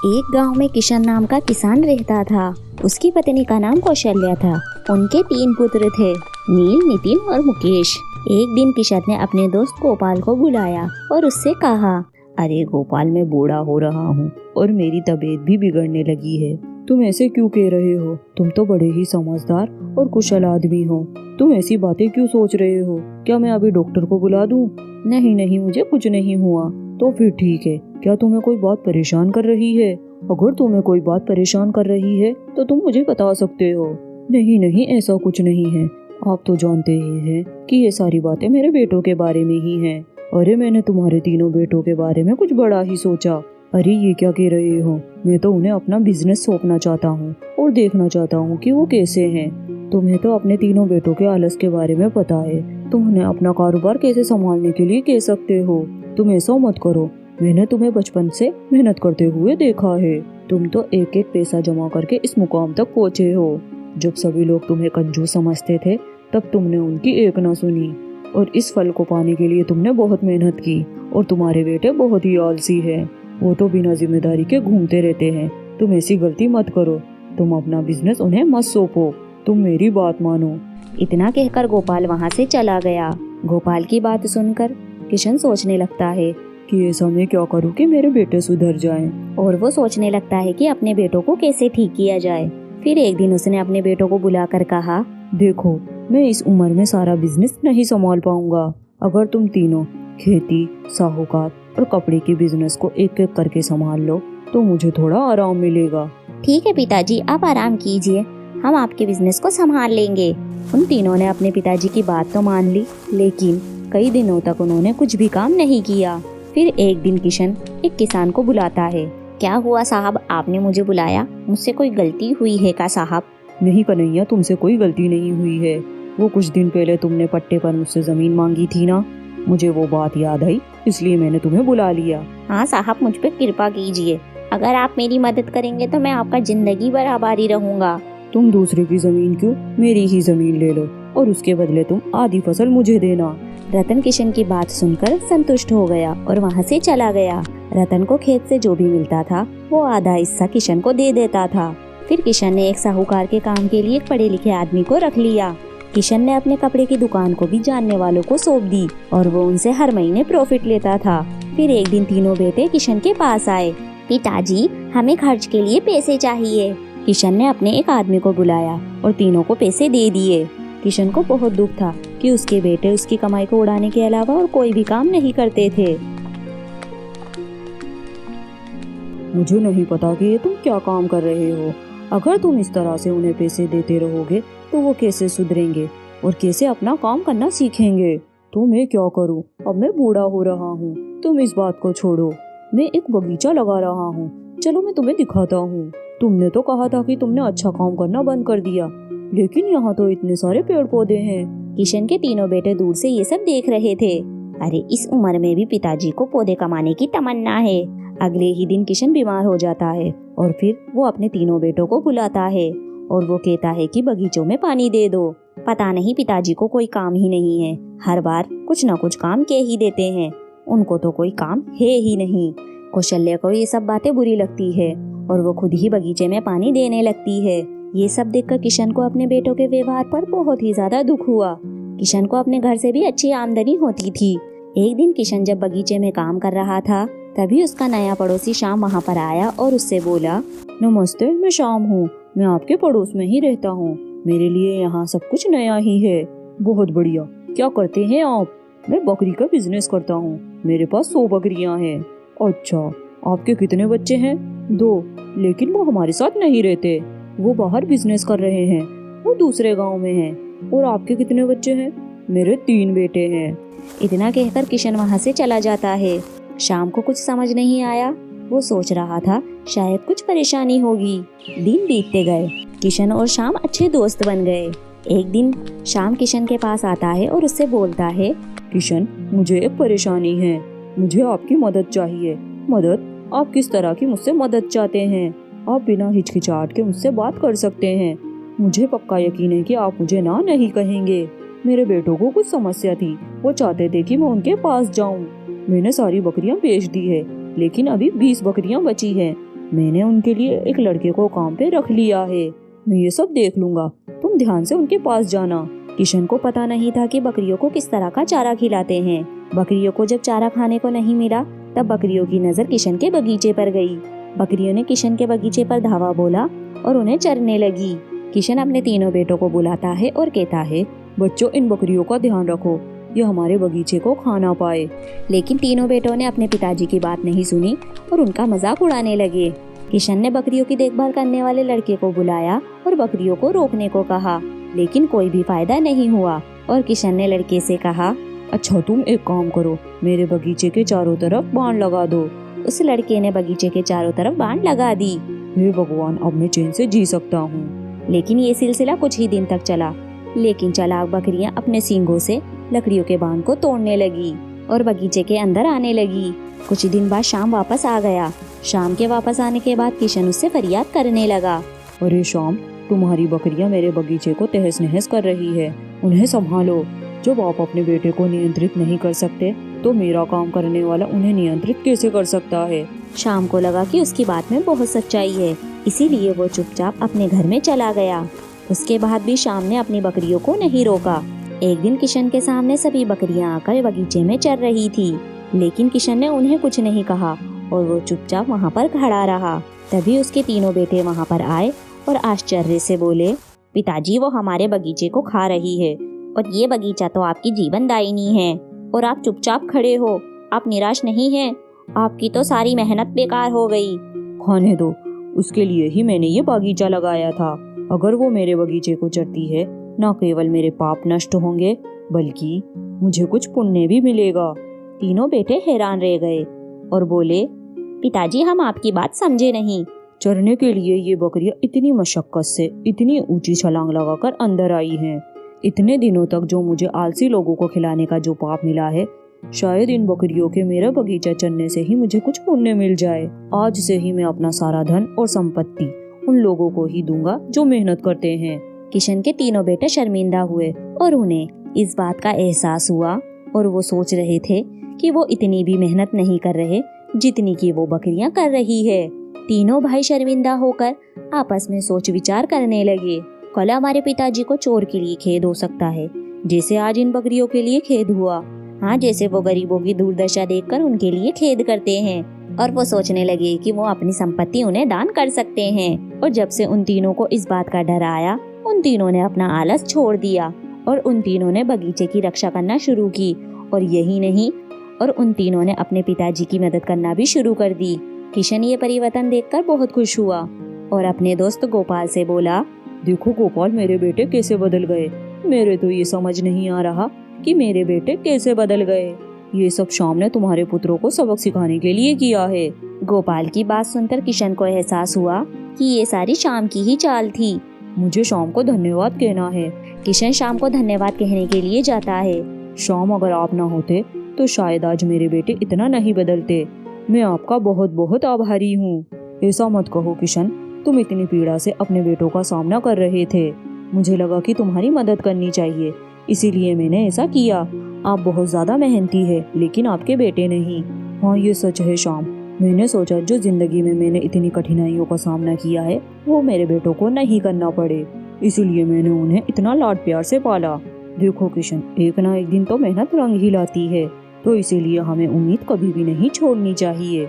एक गांव में किशन नाम का किसान रहता था। उसकी पत्नी का नाम कौशल्या था। उनके 3 पुत्र थे, नील, नितिन और मुकेश। एक दिन किशन ने अपने दोस्त गोपाल को बुलाया और उससे कहा, अरे गोपाल, मैं बूढ़ा हो रहा हूँ और मेरी तबीयत भी बिगड़ने लगी है। तुम ऐसे क्यों कह रहे हो? तुम तो बड़े ही समझदार और कुशल आदमी हो। तुम ऐसी बातें क्यों सोच रहे हो? क्या मैं अभी डॉक्टर को बुला दूं? नहीं नहीं, मुझे कुछ नहीं हुआ। तो फिर ठीक है। क्या तुम्हें कोई बात परेशान कर रही है? अगर तुम्हें कोई बात परेशान कर रही है तो तुम मुझे बता सकते हो। नहीं नहीं, ऐसा कुछ नहीं है। आप तो जानते ही हैं कि ये सारी बातें मेरे बेटों के बारे में ही हैं। अरे मैंने तुम्हारे तीनों बेटों के बारे में कुछ बड़ा ही सोचा। अरे ये क्या कह रहे हो? मैं तो उन्हें अपना बिजनेस सौंपना चाहता हूँ और देखना चाहता हूँ कि वो कैसे हैं। तुम्हें तो अपने तीनों बेटों के आलस के बारे में पता है। तुम उन्हें अपना कारोबार कैसे संभालने के लिए कह सकते हो। तुम ऐसा मत करो। मैंने तुम्हें बचपन से मेहनत करते हुए देखा है। तुम तो एक एक पैसा जमा करके इस मुकाम तक पहुँचे हो। जब सभी लोग तुम्हें कंजूस समझते थे तब तुमने उनकी एक ना सुनी और इस फल को पाने के लिए तुमने बहुत मेहनत की। और तुम्हारे बेटे बहुत ही आलसी हैं। वो तो बिना जिम्मेदारी के घूमते रहते हैं। तुम ऐसी गलती मत करो। तुम अपना बिजनेस उन्हें मत सौंपो। तुम मेरी बात मानो। इतना कहकर गोपाल वहाँ से चला गया। गोपाल की बात सुनकर किशन सोचने लगता है कि ऐसा मैं क्या करूँ कि मेरे बेटे सुधर जाएं। और वो सोचने लगता है कि अपने बेटों को कैसे ठीक किया जाए। फिर एक दिन उसने अपने बेटों को बुलाकर कहा, देखो, मैं इस उम्र में सारा बिजनेस नहीं संभाल पाऊंगा। अगर तुम तीनों खेती, साहूकार और कपड़े के बिजनेस को एक एक करके संभाल लो तो मुझे थोड़ा आराम मिलेगा। ठीक है पिताजी, आप आराम कीजिए, हम आपके बिजनेस को संभाल लेंगे। उन तीनों ने अपने पिताजी की बात तो मान ली, लेकिन कई दिनों तक उन्होंने कुछ भी काम नहीं किया। फिर एक दिन किशन एक किसान को बुलाता है। क्या हुआ साहब, आपने मुझे बुलाया? मुझसे कोई गलती हुई है क्या साहब? नहीं कन्हैया, तुमसे कोई गलती नहीं हुई है। वो कुछ दिन पहले तुमने पट्टे पर मुझसे जमीन मांगी थी ना, मुझे वो बात याद आई, इसलिए मैंने तुम्हें बुला लिया। हाँ साहब, मुझ पे कृपा कीजिए। अगर आप मेरी मदद करेंगे तो मैं आपका जिंदगी भर आभारी रहूंगा। तुम दूसरे की जमीन क्यों, मेरी ही जमीन ले लो और उसके बदले तुम आधी फसल मुझे देना। रतन किशन की बात सुनकर संतुष्ट हो गया और वहाँ से चला गया। रतन को खेत से जो भी मिलता था वो आधा हिस्सा किशन को दे देता था। फिर किशन ने एक साहूकार के काम के लिए एक पढ़े लिखे आदमी को रख लिया। किशन ने अपने कपड़े की दुकान को भी जानने वालों को सौंप दी और वो उनसे हर महीने प्रॉफिट लेता था। फिर एक दिन तीनों बेटे किशन के पास आए। पिताजी, हमें खर्च के लिए पैसे चाहिए। किशन ने अपने एक आदमी को बुलाया और तीनों को पैसे दे दिए। किशन को बहुत दुख था कि उसके बेटे उसकी कमाई को उड़ाने के अलावा और कोई भी काम नहीं करते थे। मुझे नहीं पता कि ये तुम क्या काम कर रहे हो। अगर तुम इस तरह से उन्हें पैसे देते रहोगे तो वो कैसे सुधरेंगे और कैसे अपना काम करना सीखेंगे। तो मैं क्या करूं? अब मैं बूढ़ा हो रहा हूं। तुम इस बात को छोड़ो, मैं एक बगीचा लगा रहा हूं। चलो मैं तुम्हें दिखाता हूं। तुमने तो कहा था कि तुमने अच्छा काम करना बंद कर दिया, लेकिन यहाँ तो इतने सारे पेड़ पौधे हैं। किशन के तीनों बेटे दूर से ये सब देख रहे थे। अरे इस उम्र में भी पिताजी को पौधे कमाने की तमन्ना है। अगले ही दिन किशन बीमार हो जाता है और फिर वो अपने तीनों बेटों को बुलाता है और वो कहता है कि बगीचों में पानी दे दो। पता नहीं पिताजी को कोई काम ही नहीं है, हर बार कुछ न कुछ काम के ही देते हैं, उनको तो कोई काम है ही नहीं। कौशल्या को ये सब बातें बुरी लगती है और वो खुद ही बगीचे में पानी देने लगती है। ये सब देखकर किशन को अपने बेटों के व्यवहार पर बहुत ही ज्यादा दुख हुआ। किशन को अपने घर से भी अच्छी आमदनी होती थी। एक दिन किशन जब बगीचे में काम कर रहा था तभी उसका नया पड़ोसी श्याम वहाँ पर आया और उससे बोला, नमस्ते, मैं श्याम हूँ। मैं आपके पड़ोस में ही रहता हूँ। मेरे लिए यहाँ सब कुछ नया ही है। बहुत बढ़िया। क्या करते हैं आप? मैं बकरी का बिजनेस करता हूँ। मेरे पास 100 बकरियाँ हैं। अच्छा, आपके कितने बच्चे हैं? 2, लेकिन वो हमारे साथ नहीं रहते। वो बाहर बिजनेस कर रहे हैं, वो दूसरे गांव में हैं। और आपके कितने बच्चे हैं? मेरे 3 बेटे हैं। इतना कहकर किशन वहाँ से चला जाता है। शाम को कुछ समझ नहीं आया। वो सोच रहा था शायद कुछ परेशानी होगी। दिन बीतते गए। किशन और शाम अच्छे दोस्त बन गए। एक दिन शाम किशन के पास आता है और उससे बोलता है, किशन, मुझे एक परेशानी है। मुझे आपकी मदद चाहिए। मदद? आप किस तरह की मुझसे मदद चाहते हैं? आप बिना हिचकिचाहट के मुझसे बात कर सकते हैं। मुझे पक्का यकीन है कि आप मुझे ना नहीं कहेंगे। मेरे बेटों को कुछ समस्या थी, वो चाहते थे कि मैं उनके पास जाऊं। मैंने सारी बकरियां बेच दी है, लेकिन अभी 20 बकरियां बची हैं। मैंने उनके लिए एक लड़के को काम पे रख लिया है। मैं ये सब देख लूंगा, तुम ध्यान से उनके पास जाना। किशन को पता नहीं था कि बकरियों को किस तरह का चारा खिलाते हैं। बकरियों को जब चारा खाने को नहीं मिला तब बकरियों की नजर किशन के बगीचे पर गई। बकरियों ने किशन के बगीचे पर धावा बोला और उन्हें चरने लगी। किशन अपने तीनों बेटों को बुलाता है और कहता है, बच्चों इन बकरियों का ध्यान रखो, ये हमारे बगीचे को खाना पाए। लेकिन तीनों बेटों ने अपने पिताजी की बात नहीं सुनी और उनका मजाक उड़ाने लगे। किशन ने बकरियों की देखभाल करने वाले लड़के को बुलाया और बकरियों को रोकने को कहा, लेकिन कोई भी फायदा नहीं हुआ। और किशन ने लड़के से कहा, अच्छा तुम एक काम करो, मेरे बगीचे के चारों तरफ बाण लगा दो। उस लड़के ने बगीचे के चारों तरफ बाण लगा दी। हे भगवान, अब मैं चैन से जी सकता हूँ। लेकिन ये सिलसिला कुछ ही दिन तक चला। लेकिन चालाक बकरियां अपने सींगों से लकड़ियों के बाण को तोड़ने लगी और बगीचे के अंदर आने लगी। कुछ दिन बाद शाम वापस आ गया। शाम के वापस आने के बाद किशन उससे फरियाद करने लगा, अरे शाम, तुम्हारी बकरियां मेरे बगीचे को तहस नहस कर रही है, उन्हें संभालो। जब आप अपने बेटे को नियंत्रित नहीं कर सकते तो मेरा काम करने वाला उन्हें नियंत्रित कैसे कर सकता है। शाम को लगा कि उसकी बात में बहुत सच्चाई है, इसीलिए वो चुपचाप अपने घर में चला गया। उसके बाद भी शाम ने अपनी बकरियों को नहीं रोका। एक दिन किशन के सामने सभी बकरियां आकर बगीचे में चर रही थी, लेकिन किशन ने उन्हें कुछ नहीं कहा और वो चुपचाप वहाँ पर खड़ा रहा। तभी उसके तीनों बेटे वहाँ पर आए और आश्चर्य से बोले, पिताजी, वो हमारे बगीचे को खा रही है और ये बगीचा तो आपकी जीवनदायिनी है और आप चुपचाप खड़े हो। आप निराश नहीं हैं? आपकी तो सारी मेहनत बेकार हो गई। खाने दो, उसके लिए ही मैंने ये बगीचा लगाया था। अगर वो मेरे बगीचे को चरती है, न केवल मेरे पाप नष्ट होंगे बल्कि मुझे कुछ पुण्य भी मिलेगा। तीनों बेटे हैरान रह गए और बोले, पिताजी, हम आपकी बात समझे नहीं। चरने के लिए ये बकरियां इतनी मशक्कत से इतनी ऊंची छलांग लगाकर अंदर आई हैं। इतने दिनों तक जो मुझे आलसी लोगों को खिलाने का जो पाप मिला है, शायद इन बकरियों के मेरा बगीचा चरने से ही मुझे कुछ पुण्य मिल जाए। आज से ही मैं अपना सारा धन और संपत्ति उन लोगों को ही दूंगा जो मेहनत करते हैं। किशन के तीनों बेटे शर्मिंदा हुए और उन्हें इस बात का एहसास हुआ और वो सोच रहे थे कि वो इतनी भी मेहनत नहीं कर रहे जितनी कि वो बकरियां कर रही है। तीनों भाई शर्मिंदा होकर आपस में सोच विचार करने लगे, कल हमारे पिताजी को चोर के लिए खेद हो सकता है, जैसे आज इन बकरियों के लिए खेद हुआ। हाँ, जैसे वो गरीबों की दुर्दशा देखकर उनके लिए खेद करते हैं। और वो सोचने लगे कि वो अपनी संपत्ति उन्हें दान कर सकते हैं। और जब से उन तीनों को इस बात का डर आया, उन तीनों ने अपना आलस छोड़ दिया और उन तीनों ने बगीचे की रक्षा करना शुरू की। और यही नहीं, और उन तीनों ने अपने पिताजी की मदद करना भी शुरू कर दी। किशन ये परिवर्तन देखकर बहुत खुश हुआ और अपने दोस्त गोपाल से बोला, देखो गोपाल, मेरे बेटे कैसे बदल गए। मेरे तो ये समझ नहीं आ रहा कि मेरे बेटे कैसे बदल गए। ये सब शाम ने तुम्हारे पुत्रों को सबक सिखाने के लिए किया है। गोपाल की बात सुनकर किशन को एहसास हुआ कि ये सारी शाम की ही चाल थी। मुझे शाम को धन्यवाद कहना है। किशन शाम को धन्यवाद कहने के लिए जाता है। शाम, अगर आप ना होते तो शायद आज मेरे बेटे इतना नहीं बदलते। मैं आपका बहुत बहुत आभारी हूँ। ऐसा मत कहो किशन, तुम इतनी पीड़ा से अपने बेटों का सामना कर रहे थे। मुझे लगा कि तुम्हारी मदद करनी चाहिए, इसीलिए मैंने ऐसा किया। आप बहुत ज्यादा मेहनती है, लेकिन आपके बेटे नहीं। हाँ, ये सच है शाम। मैंने सोचा जो जिंदगी में मैंने इतनी कठिनाइयों का सामना किया है वो मेरे बेटों को नहीं करना पड़े, इसलिए मैंने उन्हें इतना लाड प्यार से पाला। देखो किशन, एक ना एक दिन तो मेहनत रंग ही लाती है, तो इसीलिए हमें उम्मीद कभी भी नहीं छोड़नी चाहिए।